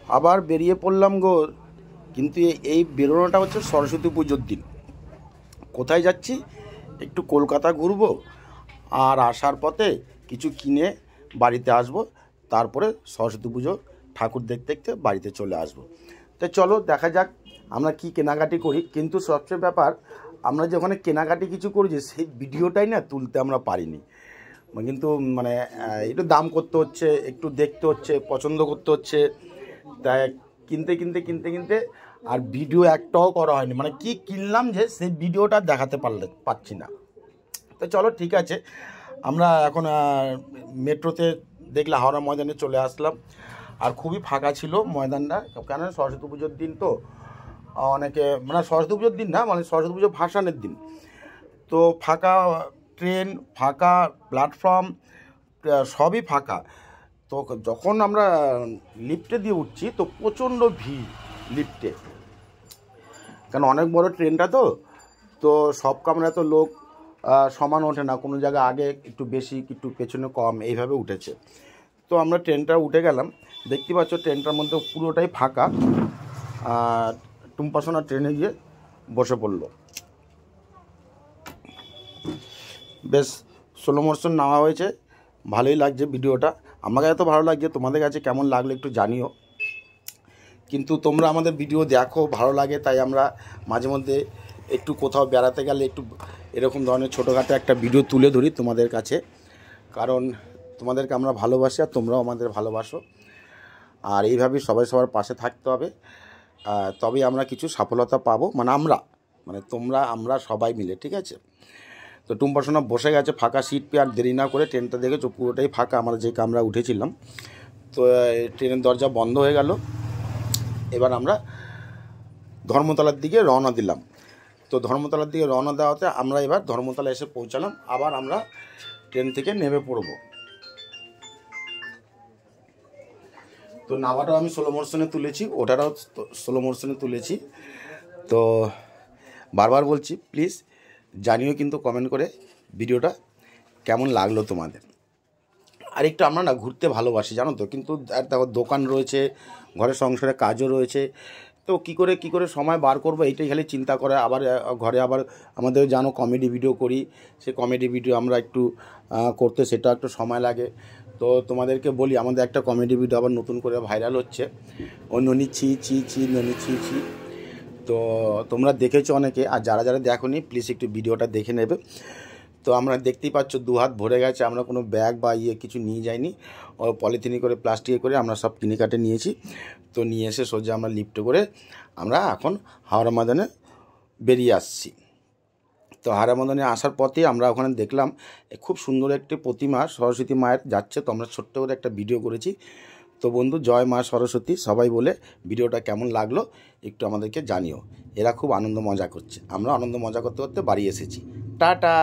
আবার বেরিয়ে পড়লাম গো। কিন্তু এই বেরোনোটা হচ্ছে সরস্বতী পুজোর দিন। কোথায় যাচ্ছি? একটু কলকাতা ঘুরবো, আর আসার পথে কিছু কিনে বাড়িতে আসবো, তারপরে সরস্বতী পুজো ঠাকুর দেখতে দেখতে বাড়িতে চলে আসবো। তো চলো দেখা যাক আমরা কি কেনাকাটি করি। কিন্তু সবচেয়ে ব্যাপার, আমরা যে ওখানে কেনাকাটি কিছু করেছি সেই ভিডিওটাই না তুলতে আমরা পারিনি। কিন্তু মানে একটু দাম করতে হচ্ছে, একটু দেখতে হচ্ছে, পছন্দ করতে হচ্ছে, তাই কিনতে কিনতে কিনতে কিনতে আর ভিডিও একটাও করা হয়নি। মানে কি কিনলাম যে সেই ভিডিওটা দেখাতে পারছি না। তো চলো ঠিক আছে, আমরা এখন মেট্রোতে দেখলে হাওড়া ময়দানে চলে আসলাম। আর খুবই ফাঁকা ছিল ময়দানটা, কেন সরস্বতী পুজোর দিন তো। অনেকে মানে সরস্বতী পুজোর দিন না, মানে সরস্বতী পুজো ভাসানের দিন তো ফাঁকা, ট্রেন ফাঁকা, প্ল্যাটফর্ম সবই ফাঁকা। তো যখন আমরা লিফটে দিয়ে উঠছি তো প্রচণ্ড ভিড় লিফটে, কেন অনেক বড় ট্রেনটা তো সব কামরায় তো লোক সমান ওঠে না, কোনো জায়গায় আগে একটু বেশি একটু পেছনে কম এইভাবে উঠেছে। তো আমরা ট্রেনটা উঠে গেলাম, দেখতে পাচ্ছ ট্রেনটার মধ্যে পুরোটাই ফাঁকা। আর টুম্পাসোনা ট্রেনে গিয়ে বসে পড়লো। বেশ স্লো মোশন নেওয়া হয়েছে, ভালোই লাগছে ভিডিওটা। আমাকে এত ভালো লাগছে, তোমাদের কাছে কেমন লাগলো একটু জানিও। কিন্তু তোমরা আমাদের ভিডিও দেখো, ভালো লাগে, তাই আমরা মাঝে মধ্যে একটু কোথাও বেড়াতে গেলে একটু এরকম ধরনের ছোটোখাটো একটা ভিডিও তুলে ধরি তোমাদের কাছে, কারণ তোমাদেরকে আমরা ভালোবাসি আর তোমরাও আমাদের ভালোবাসো। আর এইভাবেই সবাই সবার পাশে থাকতে হবে, তবেই আমরা কিছু সফলতা পাবো। মানে তোমরা আমরা সবাই মিলে, ঠিক আছে? তো টুম্পাসোনা বসে গেছে ফাঁকা সিট পেয়ে, আর দেরি না করে ট্রেনটা দেখেছো পুরোটাই ফাঁকা। আমরা যে কামরা উঠেছিলাম তো ট্রেনের দরজা বন্ধ হয়ে গেল। এবার আমরা ধর্মতলার দিকে রওনা দিলাম। তো ধর্মতলার দিকে রওনা দেওয়াতে আমরা এবার ধর্মতলা এসে পৌঁছালাম। আবার আমরা ট্রেন থেকে নেমে পড়ব। তো নামাটাও আমি স্লো মোশনে তুলেছি, ওটাটাও স্লো মোশনে তুলেছি। তো বারবার বলছি, প্লিজ জানিও কিন্তু কমেন্ট করে ভিডিওটা কেমন লাগলো তোমাদের। আর একটু আমরা না ঘুরতে ভালোবাসি জানো তো, কিন্তু দেখো দোকান রয়েছে, ঘরের সংসারে কাজও রয়েছে, তো কী করে সময় বার করবো এইটাই খালি চিন্তা করে। আবার ঘরে আবার আমাদের জানো কমেডি ভিডিও করি, সেই কমেডি ভিডিও আমরা একটু করতে সেটা একটু সময় লাগে। তো তোমাদেরকে বলি, আমাদের একটা কমেডি ভিডিও আবার নতুন করে ভাইরাল হচ্ছে, ও ননি ছি ছি ছি ননি ছি ছি। তো তোমরা দেখেছো অনেকে, আর যারা যারা দেখোনি প্লিজ একটু ভিডিওটা দেখে নেবে। তো আমরা দেখতেই পাচ্ছ 2 হাত ভরে গেছে, আমরা কোনো ব্যাগ বা কিছু নিয়ে যাইনি, ও পলিথিনে করে প্লাস্টিকে করে আমরা সব কিনে কাটে নিয়েছি। তো নিয়ে এসে সোজা আমরা লিফটে করে আমরা এখন হাওড়া ময়দানে বেরিয়ে আসছি। তো হাওড়া ময়দানে আসার পথে আমরা ওখানে দেখলাম খুব সুন্দর একটি প্রতিমা সরস্বতী মায়ের যাচ্ছে। তো আমরা ছোট্ট করে একটা ভিডিও করেছি। তো বন্ধু, জয় মা সরস্বতী সবাই বলে ভিডিওটা কেমন লাগলো একটু আমাদেরকে জানিও। এরা খুব আনন্দ মজা করছে, আমরা আনন্দ মজা করতে করতে বাড়ি এসেছি। টাটা।